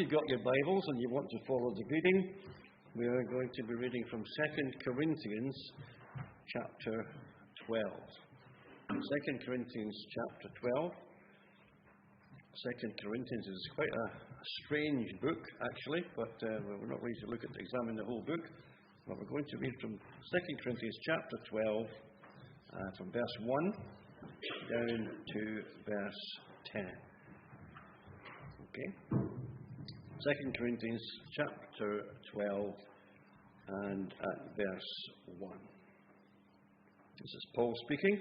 you've got your Bibles and you want to follow the reading, we are going to be reading from 2 Corinthians chapter 12. 2 Corinthians chapter 12. 2 Corinthians is quite a strange book, actually, but we're not going to examine the whole book. But we're going to read from 2 Corinthians chapter 12, from verse 1 down to verse 10. Okay? 2 Corinthians chapter 12 and at verse 1. This is Paul speaking.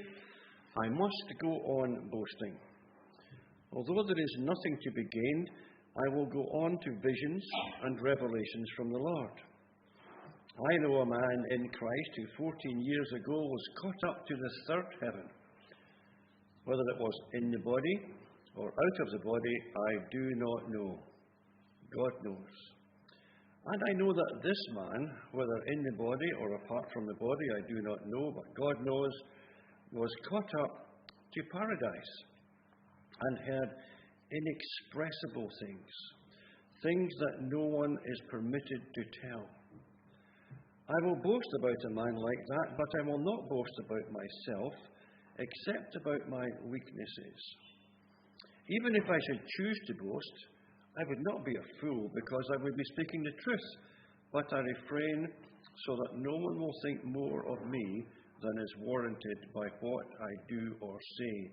I must go on boasting. Although there is nothing to be gained, I will go on to visions and revelations from the Lord. I know a man in Christ who 14 years ago was caught up to the third heaven. Whether it was in the body or out of the body, I do not know. God knows. And I know that this man, whether in the body or apart from the body, I do not know, but God knows, was caught up to paradise and heard inexpressible things that no one is permitted to tell. I will boast about a man like that, but I will not boast about myself, except about my weaknesses. Even if I should choose to boast, I would not be a fool, because I would be speaking the truth, but I refrain so that no one will think more of me than is warranted by what I do or say,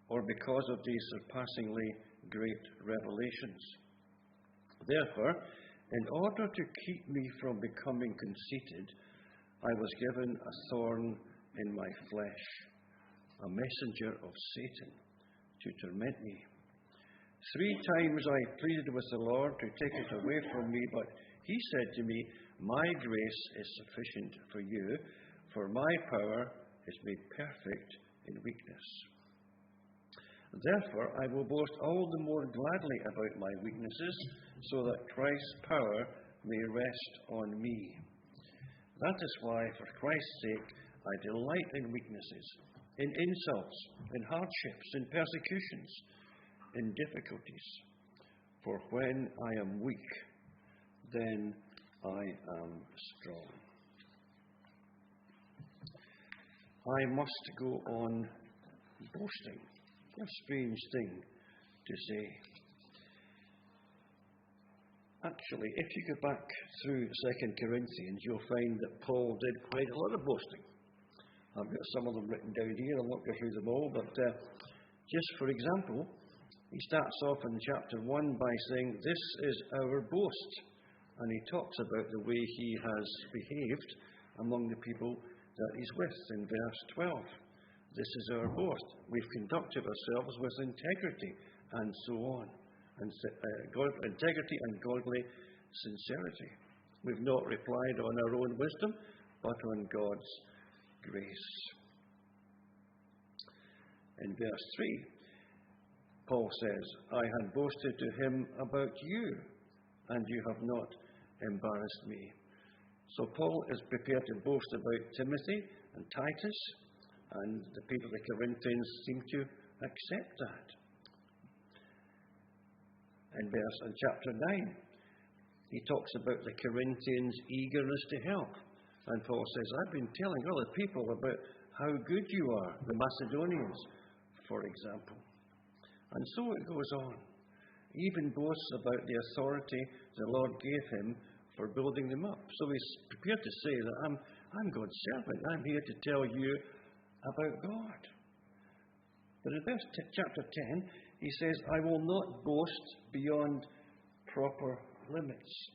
or because of these surpassingly great revelations. Therefore, in order to keep me from becoming conceited, I was given a thorn in my flesh, a messenger of Satan, to torment me. 3 times I pleaded with the Lord to take it away from me, but he said to me, my grace is sufficient for you, for my power is made perfect in weakness. Therefore, I will boast all the more gladly about my weaknesses, so that Christ's power may rest on me. That is why, for Christ's sake, I delight in weaknesses, in insults, in hardships, in persecutions, in difficulties. For when I am weak, then I am strong. I must go on boasting. A strange thing to say. Actually, if you go back through 2 Corinthians, you'll find that Paul did quite a lot of boasting. I've got some of them written down here. I'll not go through them all, but just for example, he starts off in chapter 1 by saying, this is our boast. And he talks about the way he has behaved among the people that he's with in verse 12. This is our boast. We've conducted ourselves with integrity, and so on. And integrity and godly sincerity. We've not relied on our own wisdom, but on God's grace. In verse 3, Paul says, I had boasted to him about you, and you have not embarrassed me. So Paul is prepared to boast about Timothy and Titus, and the people of the Corinthians seem to accept that. In chapter 9, he talks about the Corinthians' eagerness to help. And Paul says, I've been telling other people about how good you are, the Macedonians, for example. And so it goes on. He even boasts about the authority the Lord gave him for building them up. So he's prepared to say that I'm God's servant. I'm here to tell you about God. But in chapter 10, he says, I will not boast beyond proper limits,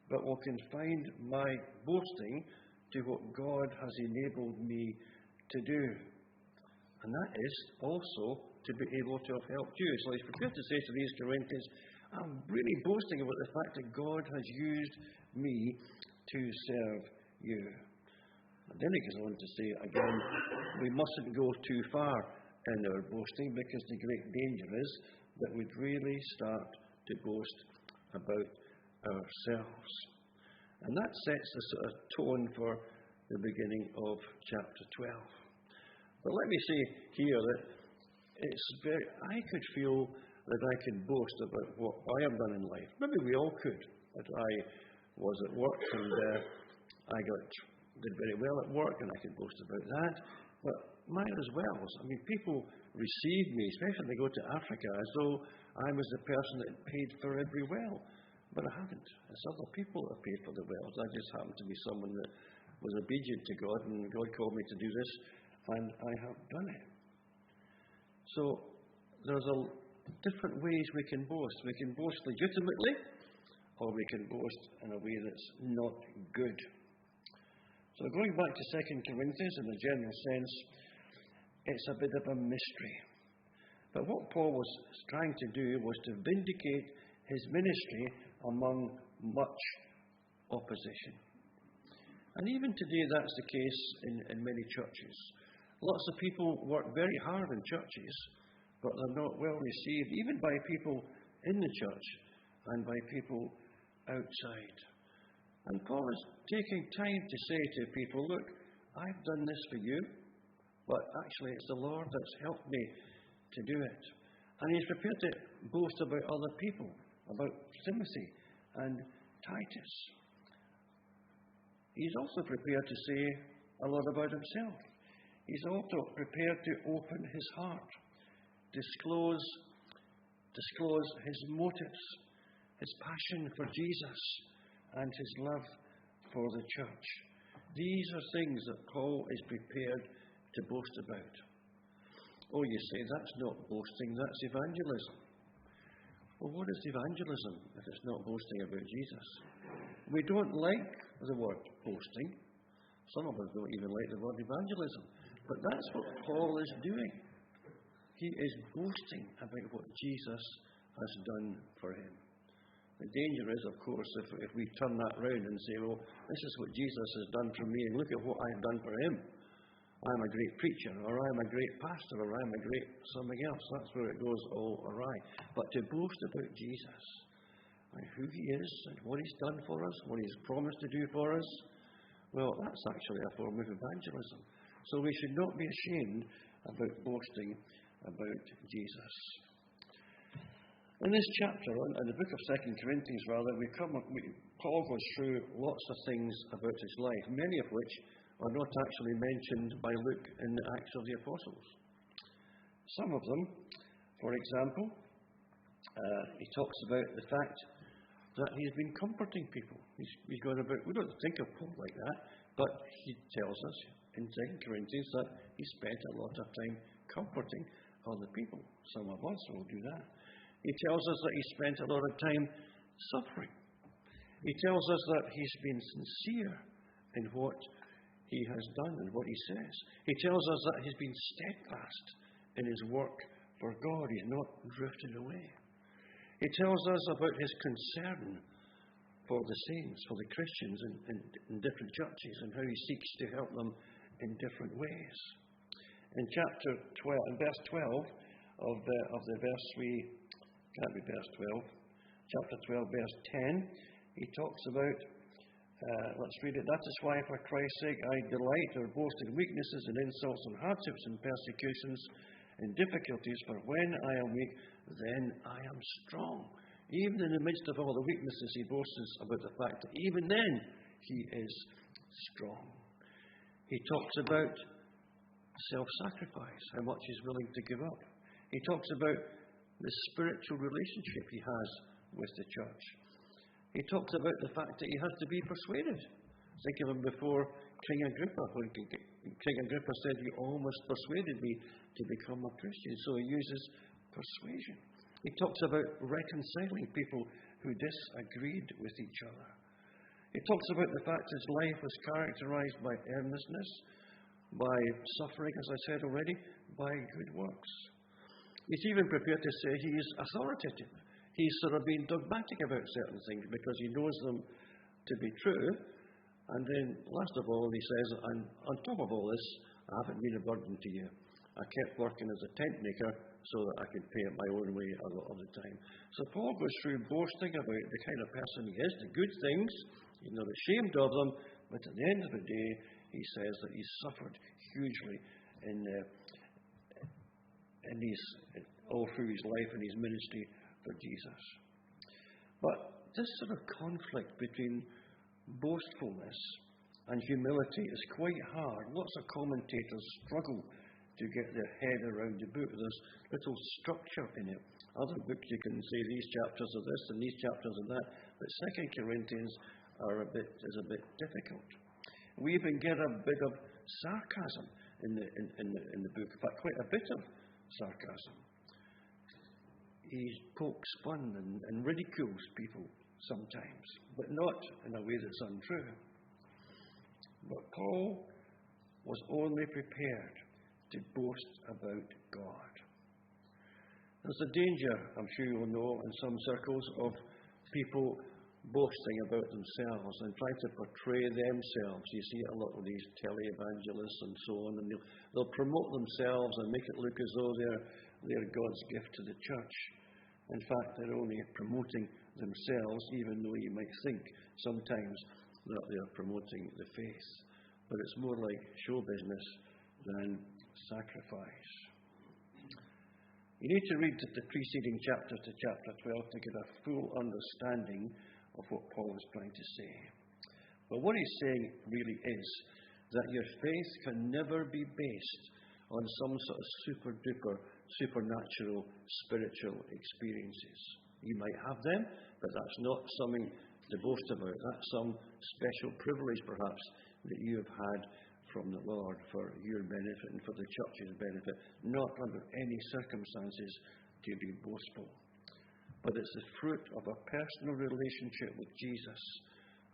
but will confine my boasting to what God has enabled me to do. And that is also to be able to have helped you. So he's prepared to say to these Corinthians, I'm really boasting about the fact that God has used me to serve you. And then he goes on to say again, we mustn't go too far in our boasting, because the great danger is that we'd really start to boast about ourselves. And that sets the sort of tone for the beginning of chapter 12. But let me say here that I could feel that I can boast about what I have done in life. Maybe we all could. That I was at work and I did very well at work, and I could boast about that. But mine as well. I mean, people receive me, especially when they go to Africa, as though I was the person that paid for every well. But I haven't. It's other people that have paid for the wells. I just happened to be someone that was obedient to God, and God called me to do this, and I have done it. So there's different ways we can boast. We can boast legitimately, or we can boast in a way that's not good. So going back to 2 Corinthians in a general sense, it's a bit of a mystery. But what Paul was trying to do was to vindicate his ministry among much opposition. And even today that's the case in many churches. Lots of people work very hard in churches, but they're not well received, even by people in the church and by people outside. And Paul is taking time to say to people, look, I've done this for you, but actually it's the Lord that's helped me to do it. And he's prepared to boast about other people, about Timothy and Titus. He's also prepared to say a lot about himself. He's also prepared to open his heart, disclose his motives, his passion for Jesus, and his love for the church. These are things that Paul is prepared to boast about. Oh, you say, that's not boasting, that's evangelism. Well, what is evangelism if it's not boasting about Jesus? We don't like the word boasting. Some of us don't even like the word evangelism. But that's what Paul is doing. He is boasting about what Jesus has done for him. The danger is, of course, if we turn that round and say, well, this is what Jesus has done for me, and look at what I've done for him. I'm a great preacher, or I'm a great pastor, or I'm a great something else. That's where it goes all awry. But to boast about Jesus, and who he is, and what he's done for us, what he's promised to do for us, well, that's actually a form of evangelism. So we should not be ashamed about boasting about Jesus. In this chapter, in the book of 2 Corinthians, Paul goes through lots of things about his life, many of which are not actually mentioned by Luke in the Acts of the Apostles. Some of them, for example, he talks about the fact that he's been comforting people. He's gone about, we don't think of Paul like that, but he tells us in 2 Corinthians that he spent a lot of time comforting other people. Some of us will do that. He tells us that he spent a lot of time suffering. He tells us that he's been sincere in what he has done and what he says. He tells us that he's been steadfast in his work for God. He's not drifted away. He tells us about his concern for the saints, for the Christians in different churches, and how he seeks to help them in different ways. In chapter 12, in verse 12 of the verse can't be verse 12, chapter 12, verse 10, he talks about, let's read it. That is why, for Christ's sake, I delight or boast in weaknesses and insults and hardships and persecutions and difficulties, for when I am weak, then I am strong. Even in the midst of all the weaknesses, he boasts about the fact that even then, he is strong. He talks about self-sacrifice, how much he's willing to give up. He talks about the spiritual relationship he has with the church. He talks about the fact that he has to be persuaded. Think of him before King Agrippa, when King Agrippa said, "You almost persuaded me to become a Christian." So he uses persuasion. He talks about reconciling people who disagreed with each other. He talks about the fact his life was characterized by earnestness, by suffering, as I said already, by good works. He's even prepared to say he is authoritative. He's sort of being dogmatic about certain things because he knows them to be true. And then, last of all, he says, and on top of all this, I haven't been a burden to you. I kept working as a tent maker so that I could pay it my own way a lot of the time. So Paul goes through boasting about the kind of person he is, the good things. He's not ashamed of them, but at the end of the day, he says that he's suffered hugely in all through his life and his ministry for Jesus. But this sort of conflict between boastfulness and humility is quite hard. Lots of commentators struggle to get their head around the book. There's little structure in it. Other books you can say these chapters are this and these chapters are that, but 2 Corinthians is a bit difficult. We even get a bit of sarcasm in the book. In fact, quite a bit of sarcasm. He pokes fun and ridicules people sometimes, but not in a way that's untrue. But Paul was only prepared to boast about God. There's a danger, I'm sure you'll know, in some circles of people boasting about themselves and trying to portray themselves. You see it a lot with these televangelists and so on, and they'll promote themselves and make it look as though they're God's gift to the church. In fact, they're only promoting themselves, even though you might think sometimes that they're promoting the faith. But it's more like show business than sacrifice. You need to read the preceding chapter to chapter 12 to get a full understanding of what Paul is trying to say. But what he's saying really is that your faith can never be based on some sort of super-duper, supernatural, spiritual experiences. You might have them, but that's not something to boast about. That's some special privilege, perhaps, that you have had from the Lord for your benefit and for the church's benefit, not under any circumstances to be boastful. But it's the fruit of a personal relationship with Jesus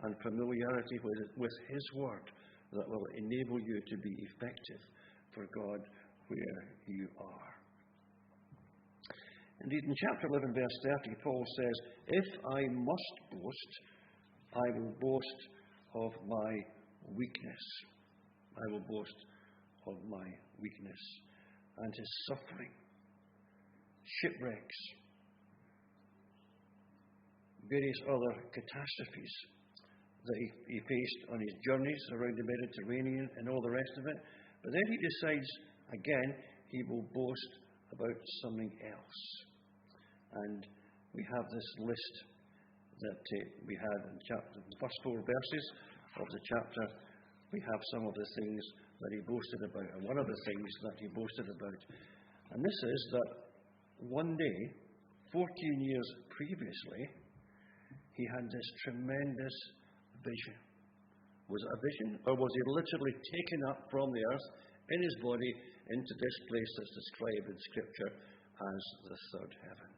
and familiarity with His Word that will enable you to be effective for God where you are. Indeed, in chapter 11, verse 30, Paul says, "If I must boast, I will boast of my weakness." I will boast of my weakness and his suffering, shipwrecks, various other catastrophes that he faced on his journeys around the Mediterranean and all the rest of it. But then he decides, again, he will boast about something else. And we have this list that we had in the first 4 verses of the chapter. We have some of the things that he boasted about, and one of the things that he boasted about. And this is that one day, 14 years previously, he had this tremendous vision. Was it a vision, or was he literally taken up from the earth in his body into this place that's described in Scripture as the third heaven?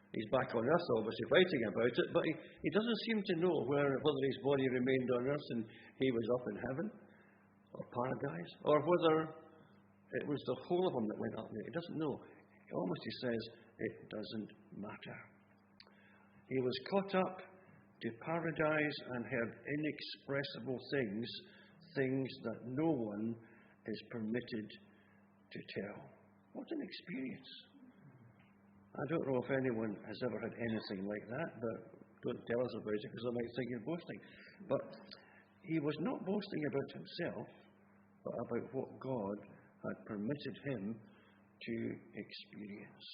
He's back on earth, obviously, writing about it, but he doesn't seem to know whether his body remained on earth and he was up in heaven or paradise, or whether it was the whole of him that went up there. He doesn't know. He says it doesn't matter. He was caught up to paradise and heard inexpressible things that no one is permitted to tell. What an experience. I don't know if anyone has ever had anything like that, but don't tell us about it because I might think you're boasting. But he was not boasting about himself, but about what God had permitted him to experience.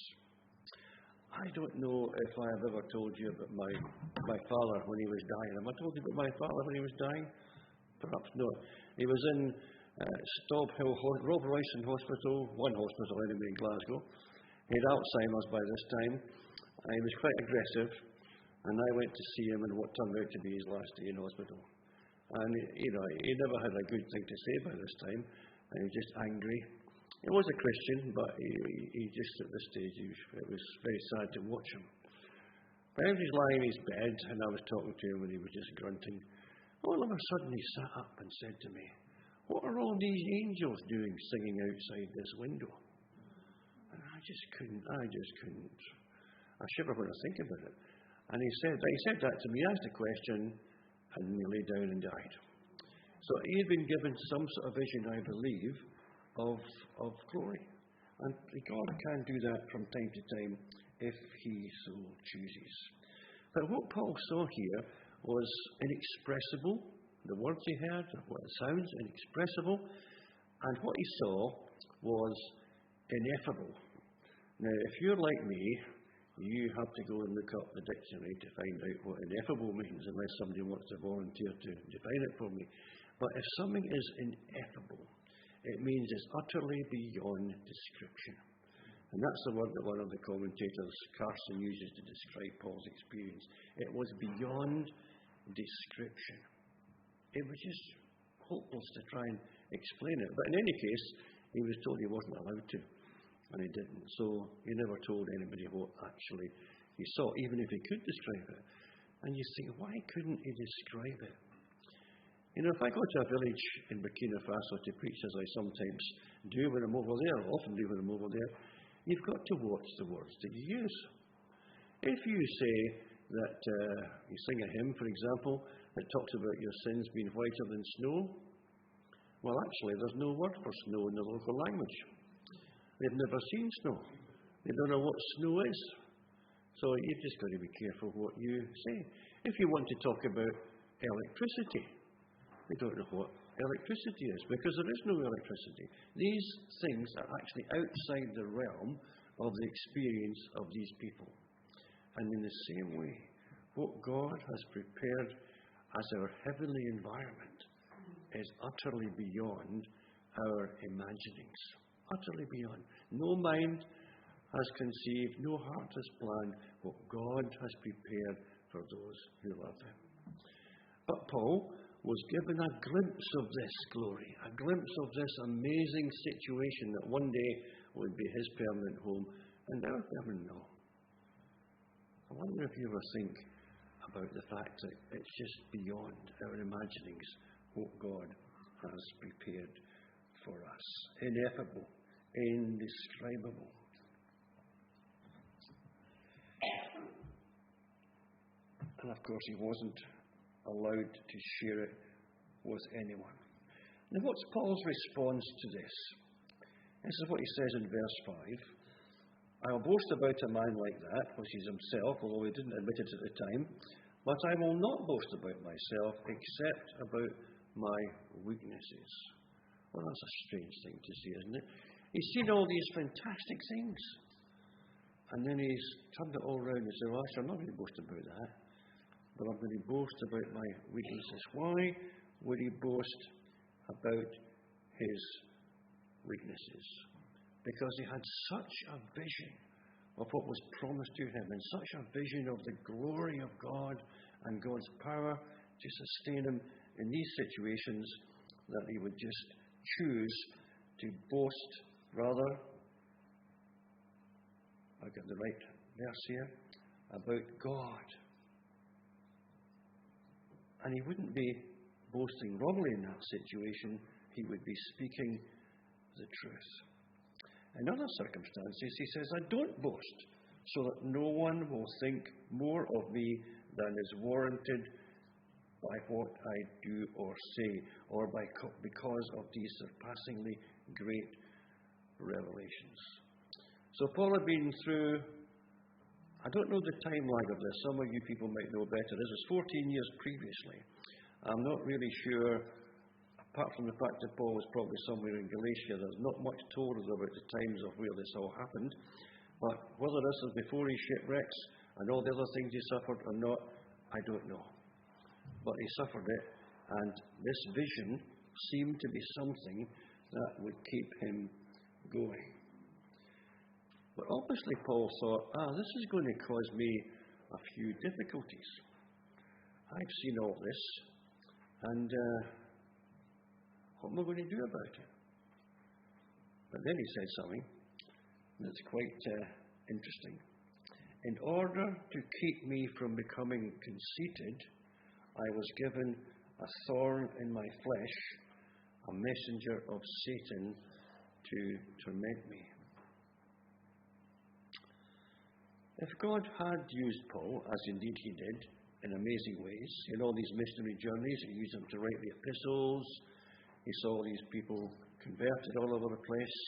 I don't know if I have ever told you about my father when he was dying. Have I told you about my father when he was dying? Perhaps not. He was in Staub Hill Rob Royston Hospital, one hospital anyway in Glasgow. He had Alzheimer's by this time. He was quite aggressive, and I went to see him in what turned out to be his last day in hospital. And, he never had a good thing to say by this time, and he was just angry. He was a Christian, but he just at this stage, it was very sad to watch him. But I was lying in his bed, and I was talking to him, and he was just grunting. All of a sudden, he sat up and said to me, "What are all these angels doing singing outside this window?" And I just couldn't. I shiver when I think about it. And he said that to me, asked a question, and he lay down and died. So he had been given some sort of vision, I believe, of glory. And God can do that from time to time if he so chooses. But what Paul saw here was inexpressible. The words he heard, what it sounds, inexpressible. And what he saw was ineffable. Now, if you're like me, you have to go and look up the dictionary to find out what ineffable means, unless somebody wants to volunteer to define it for me. But if something is ineffable, it means it's utterly beyond description. And that's the word that one of the commentators, Carson, uses to describe Paul's experience. It was beyond description. It was just hopeless to try and explain it. But in any case, he was told he wasn't allowed to, and he didn't. So he never told anybody what actually he saw, even if he could describe it. And you think, why couldn't he describe it? You know, if I go to a village in Burkina Faso to preach, as I sometimes do when I'm over there, or often do when I'm over there, you've got to watch the words that you use. If you say that you sing a hymn, for example, that talks about your sins being whiter than snow, well, actually, there's no word for snow in the local language. They've never seen snow. They don't know what snow is. So you've just got to be careful what you say. If you want to talk about electricity, they don't know what electricity is, because there is no electricity. These things are actually outside the realm of the experience of these people. And in the same way, what God has prepared as our heavenly environment is utterly beyond our imaginings. Utterly beyond. No mind has conceived, no heart has planned what God has prepared for those who love Him. But Paul was given a glimpse of this glory, a glimpse of this amazing situation that one day would be his permanent home and our permanent home. I wonder if you ever think about the fact that it's just beyond our imaginings what God has prepared for us. Ineffable, indescribable. And of course, he wasn't allowed to share it with anyone. Now, what's Paul's response to this? This is what he says in verse 5. I'll boast about a man like that, which is himself, although he didn't admit it at the time, but I will not boast about myself except about my weaknesses. Well, that's a strange thing to say, isn't it? He's seen all these fantastic things, and then he's turned it all around and said, well, actually, I'm not going to boast about that, but I'm going to boast about my weaknesses. Why would he boast about his weaknesses? Because he had such a vision of what was promised to him, and such a vision of the glory of God and God's power to sustain him in these situations, that he would just choose to boast rather, I've got the right verse here, about God. And he wouldn't be boasting wrongly in that situation, he would be speaking the truth. In other circumstances, he says, I don't boast, so that no one will think more of me than is warranted by what I do or say, or because of these surpassingly great revelations. So Paul had been through, I don't know the timeline of this, some of you people might know better. This was 14 years previously. I'm not really sure, apart from the fact that Paul was probably somewhere in Galatia, there's not much told us about the times of where this all happened. But whether this was before his shipwrecks and all the other things he suffered or not, I don't know. But he suffered it, and this vision seemed to be something that would keep him going. But obviously Paul thought, this is going to cause me a few difficulties. I've seen all this, and what am I going to do about it? But then he said something that's quite interesting. In order to keep me from becoming conceited, I was given a thorn in my flesh, a messenger of Satan to torment me. If God had used Paul, as indeed he did, in amazing ways, in all these missionary journeys, he used him to write the epistles, he saw these people converted all over the place,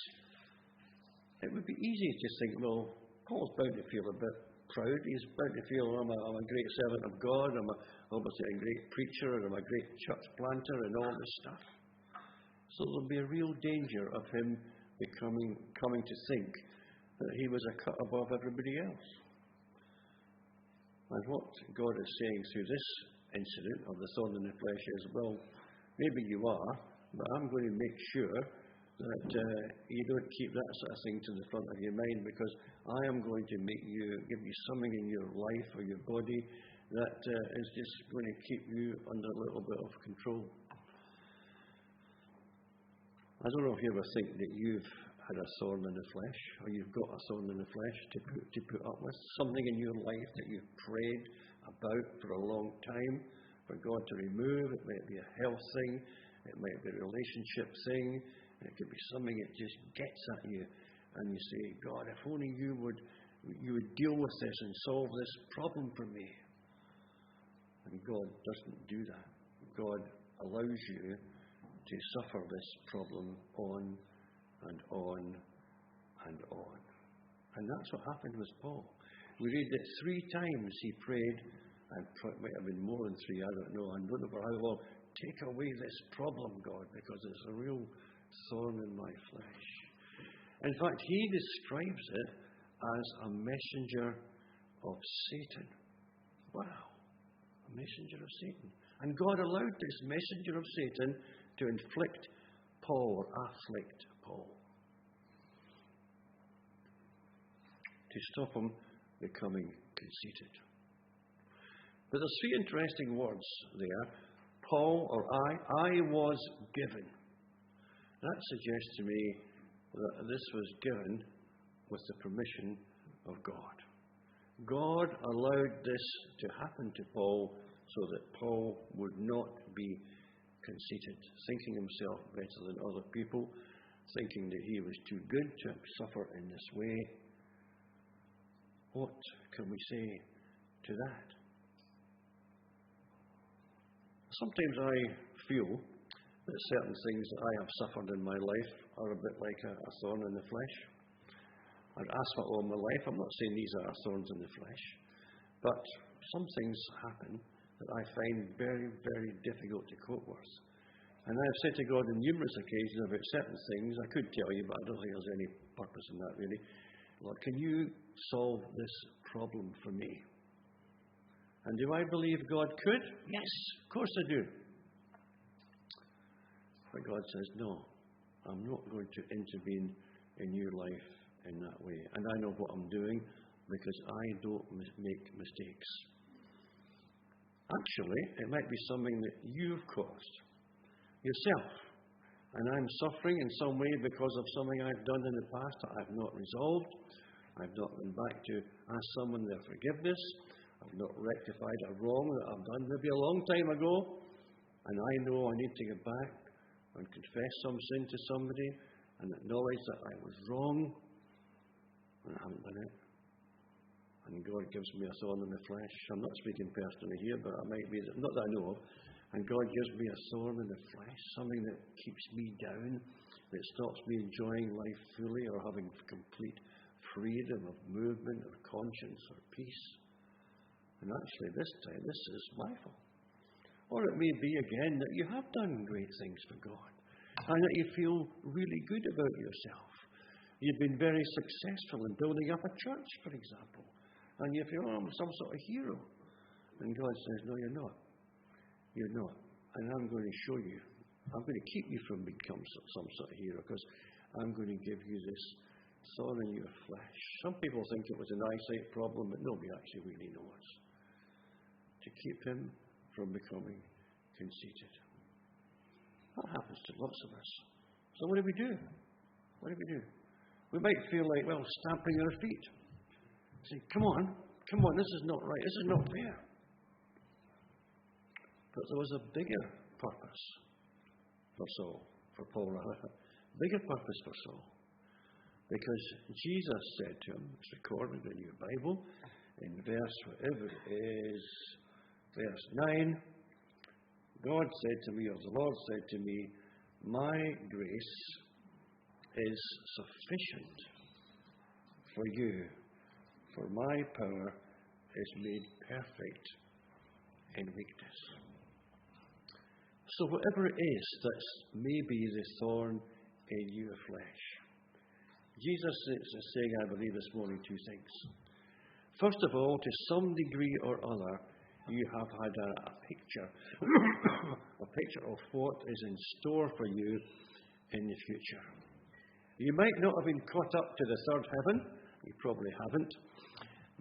it would be easy to think, well, Paul's bound to feel a bit proud. He's bound to feel, I'm a great servant of God, I'm obviously a great preacher, and I'm a great church planter, and all this stuff. So there'll be a real danger of him coming to think that he was a cut above everybody else. And what God is saying through this incident of the thorn in the flesh is, well, maybe you are, but I'm going to make sure that you don't keep that sort of thing to the front of your mind, because I am going to give you something in your life or your body that is just going to keep you under a little bit of control. I don't know if you ever think that you've had a thorn in the flesh, or you've got a thorn in the flesh to put up with. Something in your life that you've prayed about for a long time for God to remove. It might be a health thing, it might be a relationship thing, it could be something that just gets at you, and you say, God, if only you would deal with this and solve this problem for me. And God doesn't do that. God allows you to suffer this problem on and on and on. And that's what happened with Paul. We read that 3 times he prayed, and it might have been more than 3, I don't know, and I don't know for how long. Take away this problem, God, because it's a real thorn in my flesh. In fact, he describes it as a messenger of Satan. Wow, a messenger of Satan. And God allowed this messenger of Satan to inflict Paul, or afflict Paul, to stop him becoming conceited. But there's 3 interesting words there. Paul, or I was given. That suggests to me that this was given with the permission of God. God allowed this to happen to Paul so that Paul would not be conceited, thinking himself better than other people, thinking that he was too good to suffer in this way. What can we say to that? Sometimes I feel that certain things that I have suffered in my life are a bit like a thorn in the flesh. I've asked for all my life. I'm not saying these are thorns in the flesh, but some things happen that I find very, very difficult to cope with. And I've said to God on numerous occasions about certain things. I could tell you, but I don't think there's any purpose in that really. Lord, can you solve this problem for me? And do I believe God could? Yes, of course I do. But God says, no, I'm not going to intervene in your life in that way. And I know what I'm doing because I don't make mistakes. Actually, it might be something that you've caused yourself. And I'm suffering in some way because of something I've done in the past that I've not resolved. I've not gone back to ask someone their forgiveness. I've not rectified a wrong that I've done maybe a long time ago. And I know I need to get back and confess some sin to somebody and acknowledge that I was wrong. And I haven't done it. And God gives me a thorn in the flesh. I'm not speaking personally here, but I might be, not that I know of. And God gives me a thorn in the flesh, something that keeps me down, that stops me enjoying life fully or having complete freedom of movement, of conscience, or peace. And actually, this time, this is my fault. Or it may be again that you have done great things for God, and that you feel really good about yourself. You've been very successful in building up a church, for example. And you feel, oh, I'm some sort of hero. And God says, no, you're not. You're not. And I'm going to show you. I'm going to keep you from becoming some sort of hero, because I'm going to give you this thorn in your flesh. Some people think it was an eyesight problem, but nobody actually really knows. To keep him from becoming conceited. That happens to lots of us. So what do we do? What do we do? We might feel like, well, stamping our feet. Say, come on, this is not right, this is not fair. But there was a bigger purpose for Saul, for Paul rather. Bigger purpose for Saul. Because Jesus said to him, it's recorded in your Bible, in verse whatever it is, verse 9, God said to me, or the Lord said to me, my grace is sufficient for you, for my power is made perfect in weakness. So whatever it is that's maybe the thorn in your flesh, Jesus is saying, I believe, this morning, two things. First of all, to some degree or other, you have had a picture, a picture of what is in store for you in the future. You might not have been caught up to the third heaven. You probably haven't.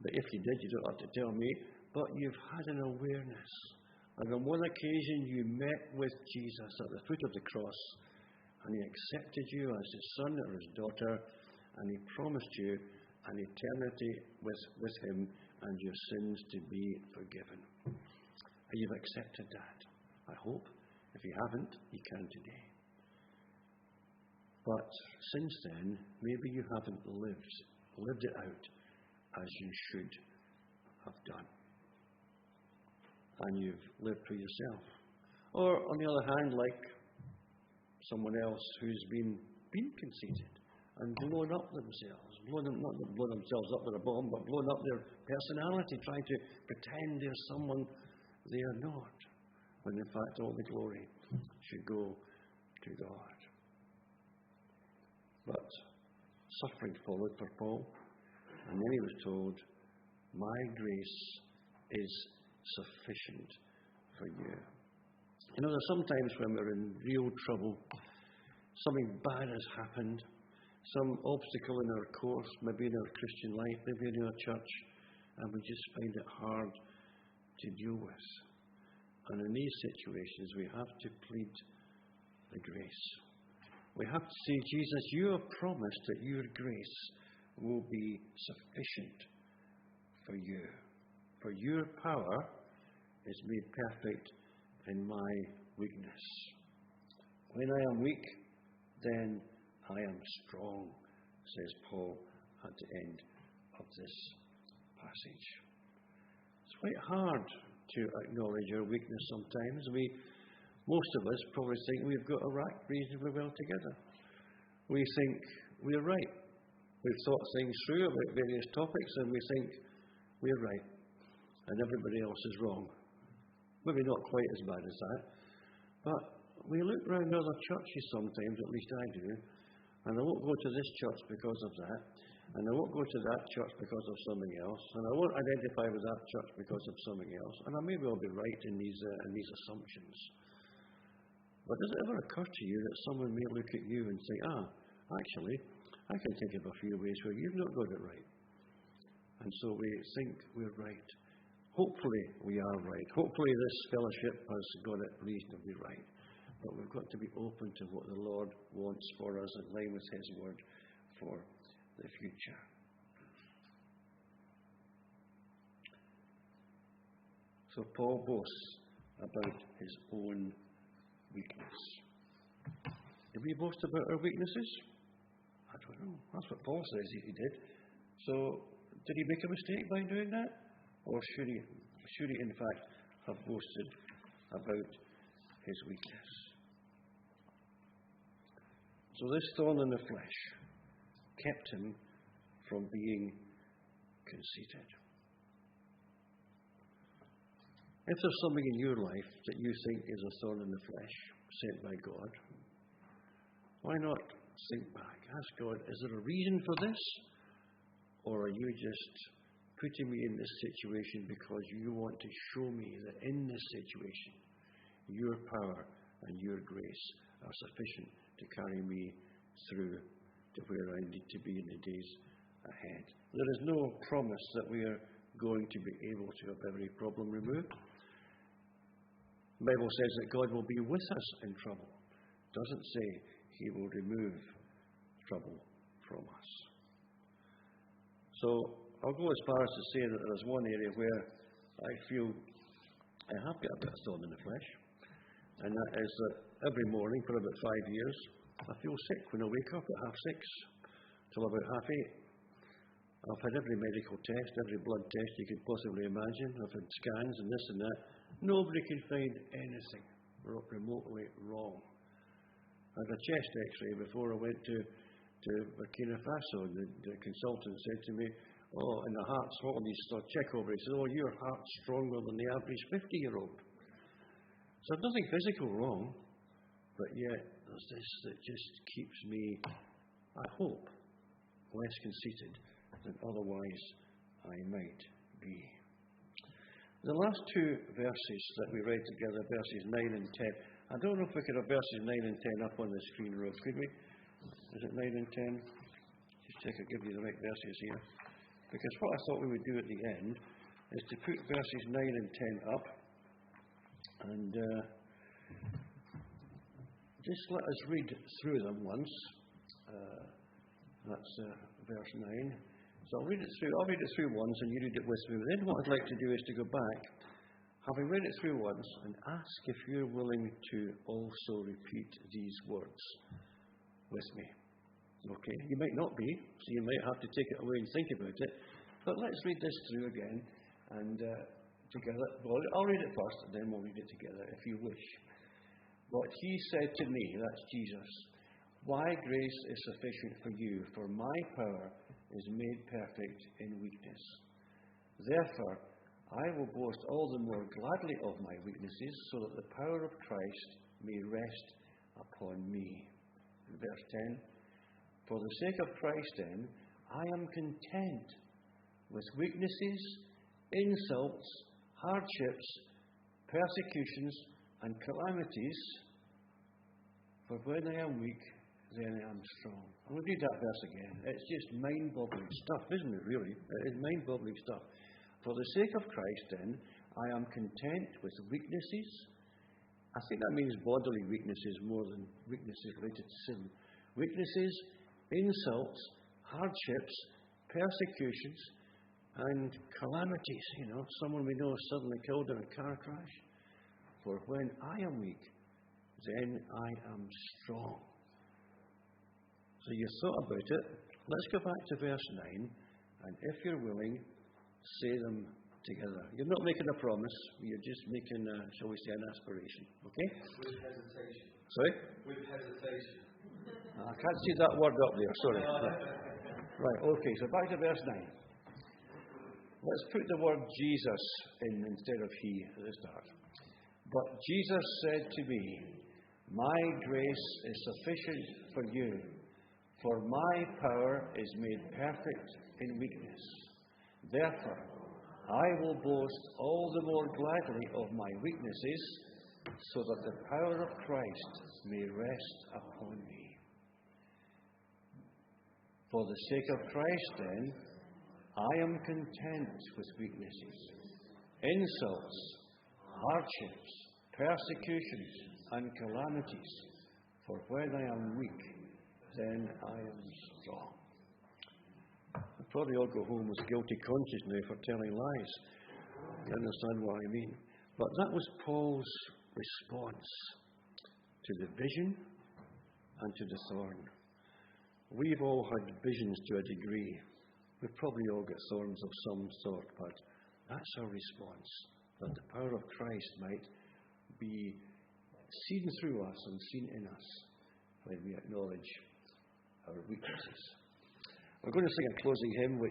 But if you did, you don't have to tell me. But you've had an awareness. And on one occasion, you met with Jesus at the foot of the cross, and he accepted you as his son or his daughter, and he promised you an eternity with him and your sins to be forgiven. And you've accepted that, I hope. If you haven't, you can today. But since then, maybe you haven't lived it out as you should have done. And you've lived for yourself. Or, on the other hand, like someone else who's been conceited and blown up themselves. Not blown themselves up with a bomb, but blown up their personality, trying to pretend they're someone they are not, when in fact all the glory should go to God. But suffering followed for Paul, and then he was told, my grace is sufficient for you. You know, there's sometimes when we're in real trouble, something bad has happened, some obstacle in our course, maybe in our Christian life, maybe in our church, and we just find it hard to deal with. And in these situations, we have to plead the grace. We have to say, Jesus, you have promised that your grace will be sufficient for you. For your power is made perfect in my weakness. When I am weak, then I am strong, says Paul at the end of this passage. It's quite hard to acknowledge our weakness sometimes. Most of us probably think we've got our act reasonably well together. We think we're right. We've thought things through about various topics and we think we're right and everybody else is wrong. Maybe not quite as bad as that, but we look around other churches sometimes, at least I do, and I won't go to this church because of that, and I won't go to that church because of something else, and I won't identify with that church because of something else, and I may well be right in these assumptions. But does it ever occur to you that someone may look at you and say, actually, I can think of a few ways where you've not got it right. And so we think we're right. Hopefully we are right. Hopefully this fellowship has got it reasonably right. But we've got to be open to what the Lord wants for us in line with his word for the future. So Paul boasts about his own weakness. Did we boast about our weaknesses? I don't know. That's what Paul says he did. So, did he make a mistake by doing that? Or should he in fact have boasted about his weakness? So this thorn in the flesh kept him from being conceited. If there's something in your life that you think is a thorn in the flesh sent by God, why not think back? Ask God, is there a reason for this? Or are you just putting me in this situation because you want to show me that in this situation, your power and your grace are sufficient to carry me through to where I need to be in the days ahead? There is no promise that we are going to be able to have every problem removed. The Bible says that God will be with us in trouble. It doesn't say he will remove trouble from us. So I'll go as far as to say that there's one area where I feel I have got a bit of thorn in the flesh, and that is that every morning for about 5 years I feel sick when I wake up at 6:30 till about 8:30. I've had every medical test, every blood test you could possibly imagine. I've had scans and this and that. Nobody can find anything remotely wrong. I had a chest x-ray before I went to Burkina Faso. The consultant said to me, and the heart's hot, and he saw check over. He said, your heart's stronger than the average 50-year-old. So there's nothing physical wrong, but yet there's this that just keeps me, I hope, less conceited than otherwise I might be. The last two verses that we read together, verses 9 and 10, I don't know if we could have verses 9 and 10 up on the screen, Rob, could we? Is it 9 and 10? Just check I give you the right verses here. Because what I thought we would do at the end is to put verses 9 and 10 up and just let us read through them once. That's verse 9. So I'll read it through once and you read it with me. Then what I'd like to do is to go back, having read it through once, and ask if you're willing to also repeat these words with me. Okay? You might not be, so you might have to take it away and think about it. But let's read this through again and together. Well, I'll read it first and then we'll read it together if you wish. But he said to me, that's Jesus, my grace is sufficient for you, for my power is made perfect in weakness. Therefore, I will boast all the more gladly of my weaknesses, so that the power of Christ may rest upon me. In verse 10, for the sake of Christ then, I am content with weaknesses, insults, hardships, persecutions, and calamities, for when I am weak, then I am strong. I'm going to read that verse again. It's just mind-boggling stuff, isn't it, really? It is mind-boggling stuff. For the sake of Christ, then, I am content with weaknesses. I think that means bodily weaknesses more than weaknesses related to sin. Weaknesses, insults, hardships, persecutions, and calamities. Someone we know is suddenly killed in a car crash. For when I am weak, then I am strong. So you thought about it. Let's go back to verse 9, and if you're willing, say them together. You're not making a promise, you're just making, shall we say, an aspiration. Okay? With hesitation. Sorry? With hesitation. I can't see that word up there, sorry. Right, okay, so back to verse 9. Let's put the word Jesus in instead of he at the start. But Jesus said to me, my grace is sufficient for you, for my power is made perfect in weakness. Therefore, I will boast all the more gladly of my weaknesses, so that the power of Christ may rest upon me. For the sake of Christ, then, I am content with weaknesses, insults, hardships, persecutions, and calamities. For when I am weak, then I am strong. We'll probably all go home with guilty conscience now for telling lies. You understand what I mean? But that was Paul's response to the vision and to the thorn. We've all had visions to a degree. We've probably all got thorns of some sort, but that's our response, that the power of Christ might be seen through us and seen in us when we acknowledge our weaknesses. We're going to sing a closing hymn, which